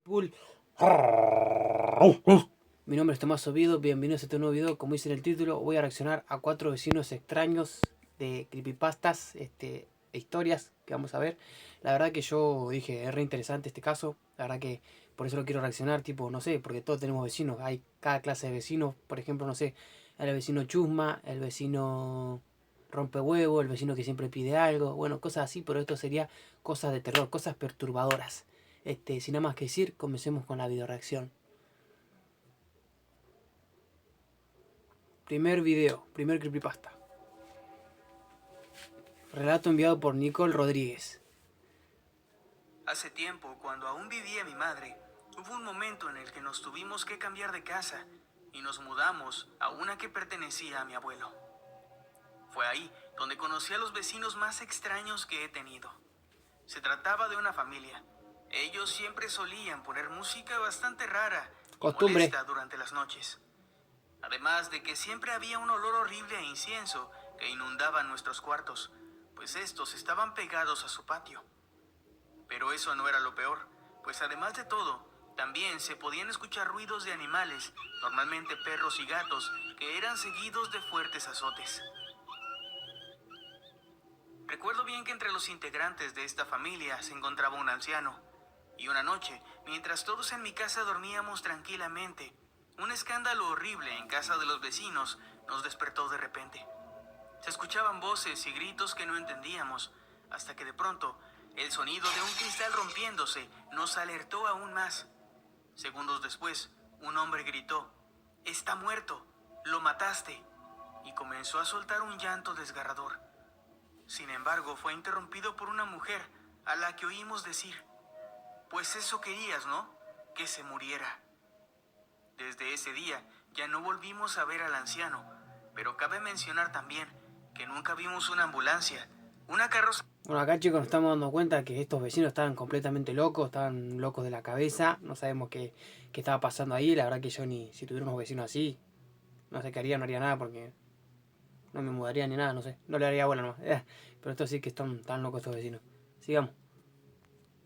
Bull. Mi nombre es Tomás Oviedo, bienvenidos a este nuevo video. Como dice en el título, voy a reaccionar a 4 vecinos extraños de creepypastas, historias que vamos a ver. La verdad que yo dije, es re interesante este caso. La verdad que por eso lo quiero reaccionar, tipo, no sé, porque todos tenemos vecinos. Hay cada clase de vecinos, por ejemplo, no sé, el vecino chusma, el vecino rompehuevo, el vecino que siempre pide algo. Bueno, cosas así, pero esto sería cosas de terror, cosas perturbadoras. Sin nada más que decir, comencemos con la video reacción. Primer video, primer creepypasta. Relato enviado por Nicole Rodríguez. Hace tiempo, cuando aún vivía mi madre, hubo un momento en el que nos tuvimos que cambiar de casa y nos mudamos a una que pertenecía a mi abuelo. Fue ahí donde conocí a los vecinos más extraños que he tenido. Se trataba de una familia. Ellos siempre solían poner música bastante rara y Costumbre. molesta durante las noches. Además de que siempre había un olor horrible a incienso que inundaba nuestros cuartos, pues estos estaban pegados a su patio. Pero eso no era lo peor, pues además de todo, también se podían escuchar ruidos de animales, normalmente perros y gatos, que eran seguidos de fuertes azotes. Recuerdo bien que entre los integrantes de esta familia se encontraba un anciano, y una noche, mientras todos en mi casa dormíamos tranquilamente, un escándalo horrible en casa de los vecinos nos despertó de repente. Se escuchaban voces y gritos que no entendíamos, hasta que de pronto el sonido de un cristal rompiéndose nos alertó aún más. Segundos después, un hombre gritó: «¡Está muerto! ¡Lo mataste!» y comenzó a soltar un llanto desgarrador. Sin embargo, fue interrumpido por una mujer a la que oímos decir: «Pues eso querías, ¿no? Que se muriera». Desde ese día ya no volvimos a ver al anciano, pero cabe mencionar también que nunca vimos una ambulancia, una carroza. Bueno, acá chicos nos estamos dando cuenta que estos vecinos estaban completamente locos, estaban locos de la cabeza, no sabemos qué estaba pasando ahí, la verdad que yo ni si tuviera unos vecinos así, no sé qué haría, no haría nada porque no me mudaría ni nada, no sé, no le haría bola nomás. Pero esto sí que están tan locos estos vecinos. Sigamos.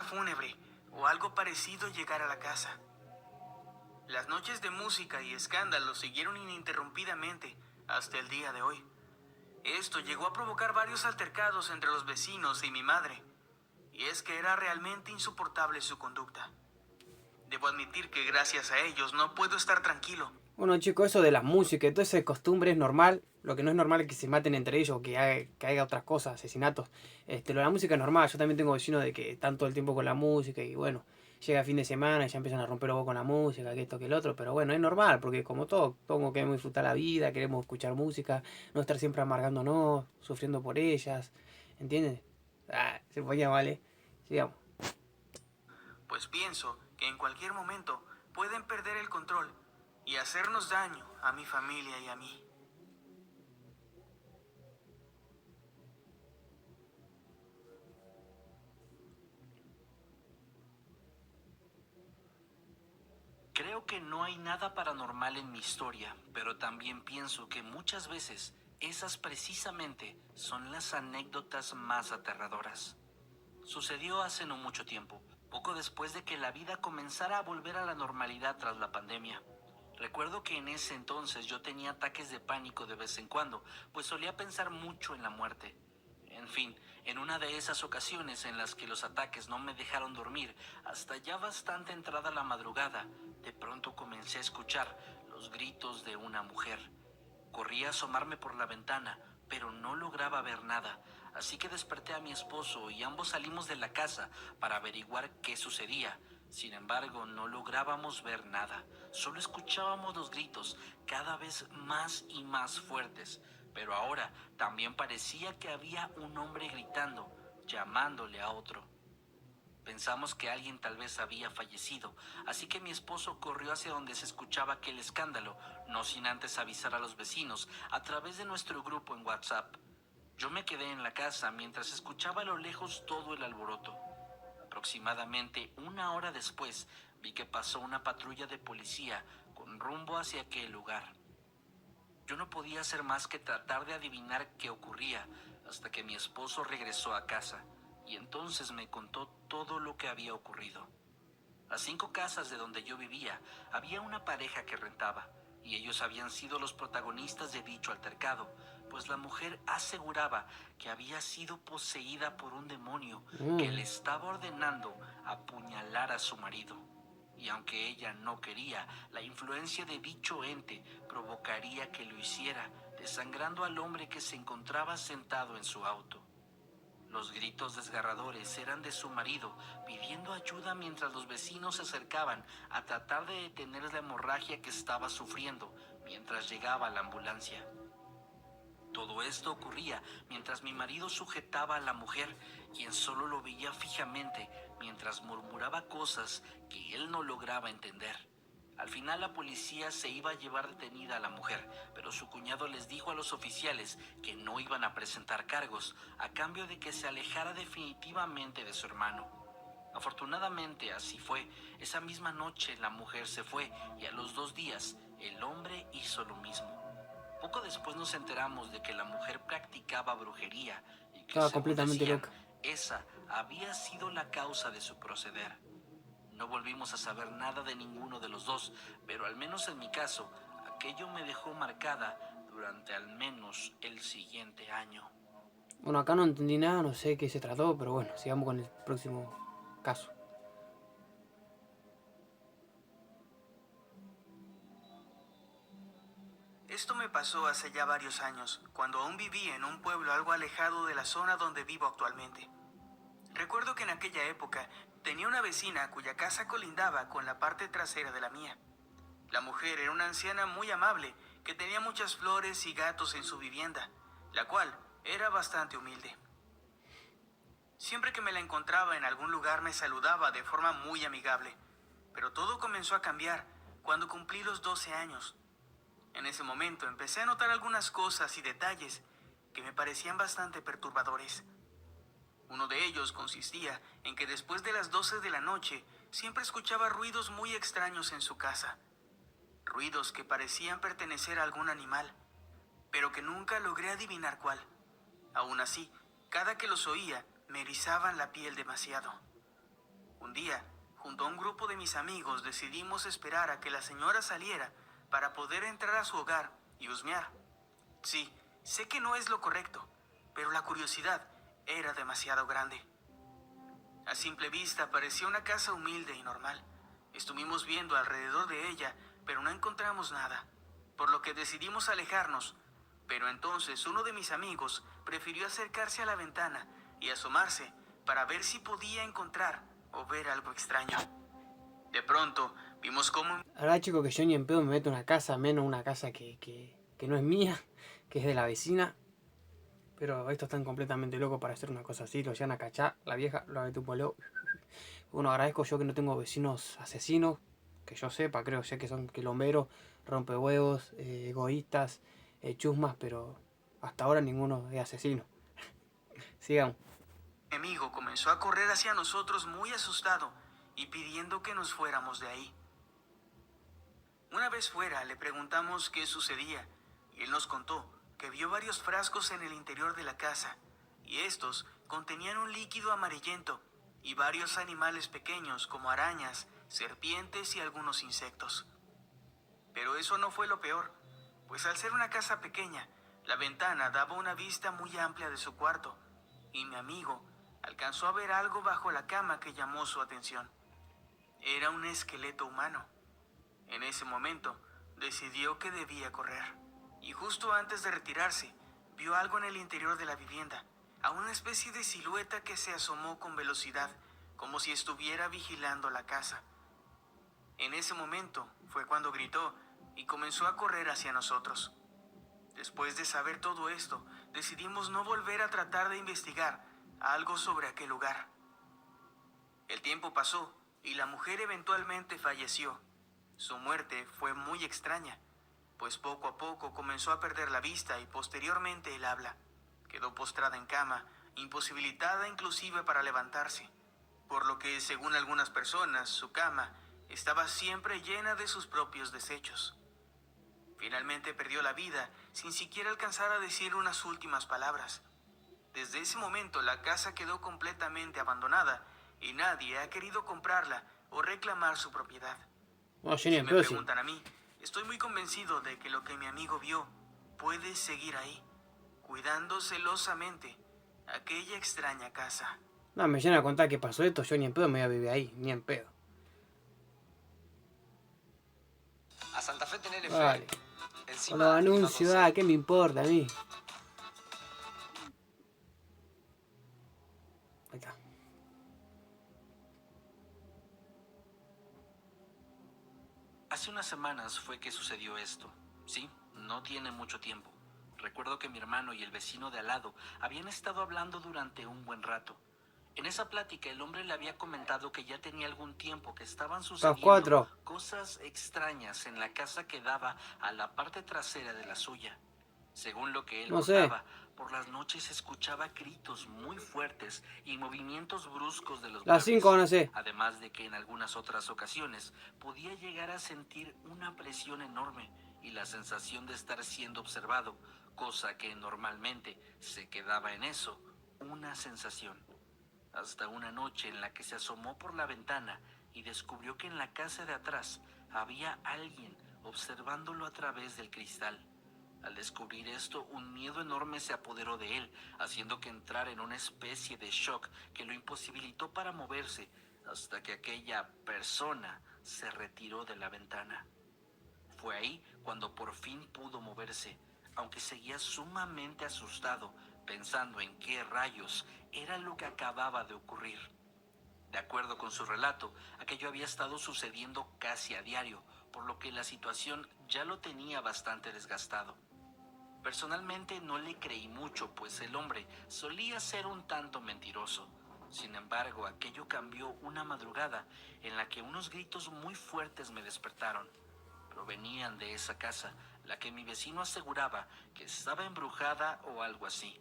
Fúnebre o algo parecido llegar a la casa. Las noches de música y escándalo siguieron ininterrumpidamente hasta el día de hoy. Esto llegó a provocar varios altercados entre los vecinos y mi madre, y es que era realmente insoportable su conducta. Debo admitir que gracias a ellos no puedo estar tranquilo. Bueno chicos, eso de la música y toda esa costumbre es normal. Lo que no es normal es que se maten entre ellos o que haya otras cosas, asesinatos. Lo de la música es normal. Yo también tengo vecinos de que están todo el tiempo con la música y bueno, llega fin de semana y ya empiezan a romper los con la música, que esto, que el otro. Pero bueno, es normal porque como todo, todos queremos disfrutar la vida, queremos escuchar música, no estar siempre amargándonos, sufriendo por ellas. ¿Entiendes? Se ponía mal, ¿eh? Sigamos. Pues pienso que en cualquier momento pueden perder el control y hacernos daño a mi familia y a mí. Creo que no hay nada paranormal en mi historia, pero también pienso que muchas veces esas precisamente son las anécdotas más aterradoras. Sucedió hace no mucho tiempo, poco después de que la vida comenzara a volver a la normalidad tras la pandemia. Recuerdo que en ese entonces yo tenía ataques de pánico de vez en cuando, pues solía pensar mucho en la muerte. En fin, en una de esas ocasiones en las que los ataques no me dejaron dormir, hasta ya bastante entrada la madrugada, de pronto comencé a escuchar los gritos de una mujer. Corrí a asomarme por la ventana, pero no lograba ver nada, así que desperté a mi esposo y ambos salimos de la casa para averiguar qué sucedía. Sin embargo, no lográbamos ver nada, solo escuchábamos los gritos cada vez más y más fuertes, pero ahora también parecía que había un hombre gritando, llamándole a otro. Pensamos que alguien tal vez había fallecido, así que mi esposo corrió hacia donde se escuchaba aquel escándalo, no sin antes avisar a los vecinos a través de nuestro grupo en WhatsApp. Yo me quedé en la casa mientras escuchaba a lo lejos todo el alboroto. Aproximadamente una hora después vi que pasó una patrulla de policía con rumbo hacia aquel lugar. Yo no podía hacer más que tratar de adivinar qué ocurría hasta que mi esposo regresó a casa y entonces me contó todo lo que había ocurrido. A 5 casas de donde yo vivía había una pareja que rentaba, y ellos habían sido los protagonistas de dicho altercado, pues la mujer aseguraba que había sido poseída por un demonio que le estaba ordenando apuñalar a su marido. Y aunque ella no quería, la influencia de dicho ente provocaría que lo hiciera, desangrando al hombre que se encontraba sentado en su auto. Los gritos desgarradores eran de su marido, pidiendo ayuda mientras los vecinos se acercaban a tratar de detener la hemorragia que estaba sufriendo mientras llegaba la ambulancia. Todo esto ocurría mientras mi marido sujetaba a la mujer, quien solo lo veía fijamente mientras murmuraba cosas que él no lograba entender. Al final la policía se iba a llevar detenida a la mujer, pero su cuñado les dijo a los oficiales que no iban a presentar cargos a cambio de que se alejara definitivamente de su hermano. Afortunadamente así fue. Esa misma noche la mujer se fue y a los 2 días el hombre hizo lo mismo. Poco después nos enteramos de que la mujer practicaba brujería y que, Estaba según completamente decían, loca. esa había sido la causa de su proceder. No volvimos a saber nada de ninguno de los dos, pero al menos en mi caso, aquello me dejó marcada durante al menos el siguiente año. Bueno, acá no entendí nada, no sé qué se trató, pero bueno, sigamos con el próximo caso. Esto me pasó hace ya varios años, cuando aún vivía en un pueblo algo alejado de la zona donde vivo actualmente. Recuerdo que en aquella época tenía una vecina cuya casa colindaba con la parte trasera de la mía. La mujer era una anciana muy amable que tenía muchas flores y gatos en su vivienda, la cual era bastante humilde. Siempre que me la encontraba en algún lugar me saludaba de forma muy amigable, pero todo comenzó a cambiar cuando cumplí los 12 años. En ese momento empecé a notar algunas cosas y detalles que me parecían bastante perturbadores. Uno de ellos consistía en que después de las 12 de la noche siempre escuchaba ruidos muy extraños en su casa. Ruidos que parecían pertenecer a algún animal, pero que nunca logré adivinar cuál. Aún así, cada que los oía, me erizaban la piel demasiado. Un día, junto a un grupo de mis amigos, decidimos esperar a que la señora saliera para poder entrar a su hogar y husmear. Sí, sé que no es lo correcto, pero la curiosidad era demasiado grande. A simple vista parecía una casa humilde y normal. Estuvimos viendo alrededor de ella, pero no encontramos nada, por lo que decidimos alejarnos. Pero entonces uno de mis amigos prefirió acercarse a la ventana y asomarse para ver si podía encontrar o ver algo extraño. De pronto, vimos cómo... La verdad, chicos, que yo ni en pedo me meto en una casa, menos una casa que no es mía, que es de la vecina. Pero estos están completamente locos para hacer una cosa así, lo llevan a cachar, la vieja lo mete un poleo. Bueno, agradezco yo que no tengo vecinos asesinos, que yo sepa, creo ya que son quilomberos, rompehuevos, egoístas, chusmas, pero hasta ahora ninguno es asesino. Sigamos. Mi amigo comenzó a correr hacia nosotros muy asustado y pidiendo que nos fuéramos de ahí. Una vez fuera le preguntamos qué sucedía y él nos contó que vio varios frascos en el interior de la casa y estos contenían un líquido amarillento y varios animales pequeños como arañas, serpientes y algunos insectos. Pero eso no fue lo peor, pues al ser una casa pequeña, la ventana daba una vista muy amplia de su cuarto y mi amigo alcanzó a ver algo bajo la cama que llamó su atención. Era un esqueleto humano. En ese momento, decidió que debía correr. Y justo antes de retirarse, vio algo en el interior de la vivienda, a una especie de silueta que se asomó con velocidad, como si estuviera vigilando la casa. En ese momento fue cuando gritó y comenzó a correr hacia nosotros. Después de saber todo esto, decidimos no volver a tratar de investigar algo sobre aquel lugar. El tiempo pasó y la mujer eventualmente falleció. Su muerte fue muy extraña, pues poco a poco comenzó a perder la vista y posteriormente el habla. Quedó postrada en cama, imposibilitada inclusive para levantarse, por lo que, según algunas personas, su cama estaba siempre llena de sus propios desechos. Finalmente perdió la vida sin siquiera alcanzar a decir unas últimas palabras. Desde ese momento la casa quedó completamente abandonada y nadie ha querido comprarla o reclamar su propiedad. No, yo ni Si en me pedo sí. preguntan a mí, estoy muy convencido de que lo que mi amigo vio puede seguir ahí, cuidando celosamente aquella extraña casa. No, me llegan a contar que pasó esto, yo ni en pedo me voy a vivir ahí, ni en pedo. A Santa Fe tenerle fe. Vale. Con los Encima, anuncios, ¿qué me importa a mí? Ahí está. Hace unas semanas fue que sucedió esto. Sí, no tiene mucho tiempo. Recuerdo que mi hermano y el vecino de al lado habían estado hablando durante un buen rato. En esa plática el hombre le había comentado que ya tenía algún tiempo que estaban Los sucediendo cuatro. cosas extrañas en la casa que daba a la parte trasera de la suya. Según lo que él No sé. contaba, por las noches escuchaba gritos muy fuertes y movimientos bruscos de los Las muebles. 5 no sé. Además de que en algunas otras ocasiones podía llegar a sentir una presión enorme y la sensación de estar siendo observado, cosa que normalmente se quedaba en eso, una sensación. Hasta una noche en la que se asomó por la ventana y descubrió que en la casa de atrás había alguien observándolo a través del cristal. Al descubrir esto, un miedo enorme se apoderó de él, haciendo que entrara en una especie de shock que lo imposibilitó para moverse, hasta que aquella persona se retiró de la ventana. Fue ahí cuando por fin pudo moverse, aunque seguía sumamente asustado, pensando en qué rayos era lo que acababa de ocurrir. De acuerdo con su relato, aquello había estado sucediendo casi a diario, por lo que la situación ya lo tenía bastante desgastado. Personalmente no le creí mucho, pues el hombre solía ser un tanto mentiroso. Sin embargo, aquello cambió una madrugada en la que unos gritos muy fuertes me despertaron. Provenían de esa casa, la que mi vecino aseguraba que estaba embrujada o algo así.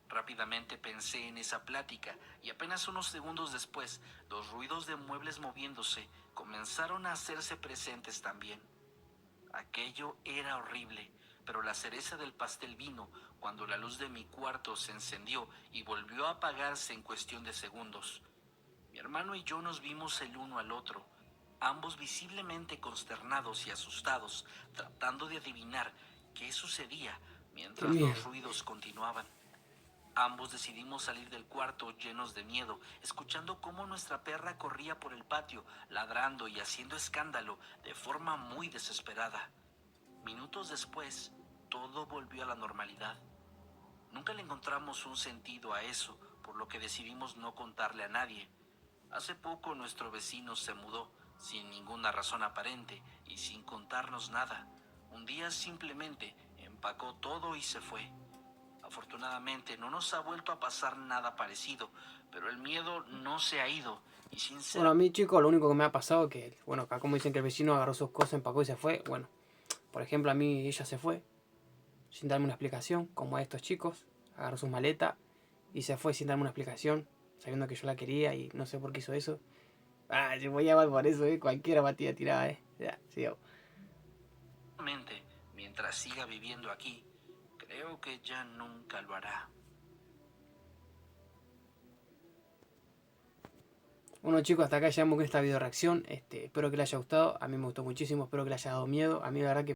Rápidamente pensé en esa plática y apenas unos segundos después, los ruidos de muebles moviéndose comenzaron a hacerse presentes también. Aquello era horrible, pero la cereza del pastel vino cuando la luz de mi cuarto se encendió y volvió a apagarse en cuestión de segundos. Mi hermano y yo nos vimos el uno al otro, ambos visiblemente consternados y asustados, tratando de adivinar qué sucedía mientras Qué miedo. los ruidos continuaban. Ambos decidimos salir del cuarto llenos de miedo, escuchando cómo nuestra perra corría por el patio, ladrando y haciendo escándalo de forma muy desesperada. Minutos después, todo volvió a la normalidad. Nunca le encontramos un sentido a eso, por lo que decidimos no contarle a nadie. Hace poco nuestro vecino se mudó, sin ninguna razón aparente y sin contarnos nada. Un día simplemente empacó todo y se fue. Afortunadamente no nos ha vuelto a pasar nada parecido, pero el miedo no se ha ido y Bueno, a sinceramente... mí, chicos, lo único que me ha pasado que, bueno, acá como dicen que el vecino agarró sus cosas, empacó y se fue. Bueno, por ejemplo, a mí ella se fue sin darme una explicación, como a estos chicos. Agarró sus maletas y se fue sin darme una explicación, sabiendo que yo la quería y no sé por qué hizo eso. Ah, yo voy a mal por eso, cualquiera batida tirada, Ya, sigamos. Mientras siga viviendo aquí, creo que ya nunca lo hará. Bueno, chicos, hasta acá llegamos con esta video reacción. Espero que les haya gustado. A mí me gustó muchísimo. Espero que les haya dado miedo. A mí la verdad que